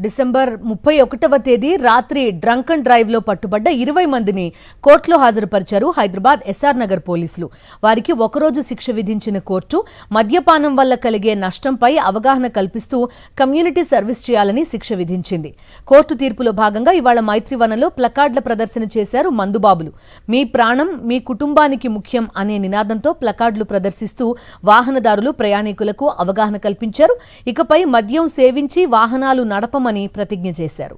December 31వ తేదీ రాత్రి drunk and drive లో పట్టుబడ్డ 20 మందిని కోర్టులో హాజరుపరిచారు హైదరాబాద్ ఎస్ఆర్ నగర్ పోలీసులు. వారికి ఒకరోజు శిక్ష విధించిన కోర్టు మద్యపానం వల్ల కలిగే నష్టంపై అవగాహన కల్పిస్తూ కమ్యూనిటీ సర్వీస్ చేయాలని శిక్ష విధించింది. కోర్టు తీర్పులో భాగంగా ఇవాళ మైత్రివనంలో ప్లకార్డుల ప్రదర్శన చేశారు మందుబాబులు. మీ ప్రాణం మీ కుటుంబానికి ముఖ్యం అనే నినాదంతో ప్లకార్డులు ప్రదర్శిస్తూ వాహనదారులు ప్రయాణికులకు అవగాహన కల్పించారు. ఇకపై మద్యం సేవించి వాహనాలు నడపమని ప్రతిజ్ఞ చేశారు.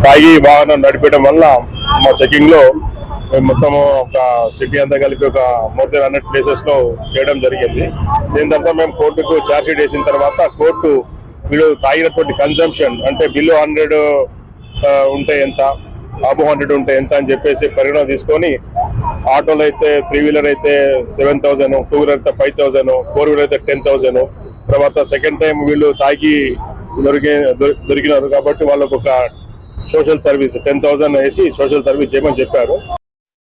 తాగి వాహనం నడిపేయడం వల్ల మా చెకింగ్ లో మొత్తం ఒక సిటీ అంతా కలిపి ఒక మోర్ దెన్ 100 ప్లేసెస్ లో చేయడం జరిగింది. దీని తర్వాత మేము కోర్టుకు ఛార్జ్ షీట్ వేసిన తర్వాత కోర్టు వీళ్ళు తాగినటువంటి కన్సంప్షన్ అంటే బిలో 100 ఉంటే ఎంత, అబో 100 ఉంటే ఎంత అని చెప్పేసి పరిగణన తీసుకొని ఆటోలో అయితే 3 వీలర్ అయితే 7,000, 2 వీలర్ అయితే 5,000, 4 వీలర్ అయితే 10,000. తర్వాత సెకండ్ టైం వీళ్ళు తాగి దొరికినారు కాబట్టి వాళ్ళకు ఒక సోషల్ సర్వీస్ 10,000 వేసి సోషల్ సర్వీస్ చేయమని చెప్పారు.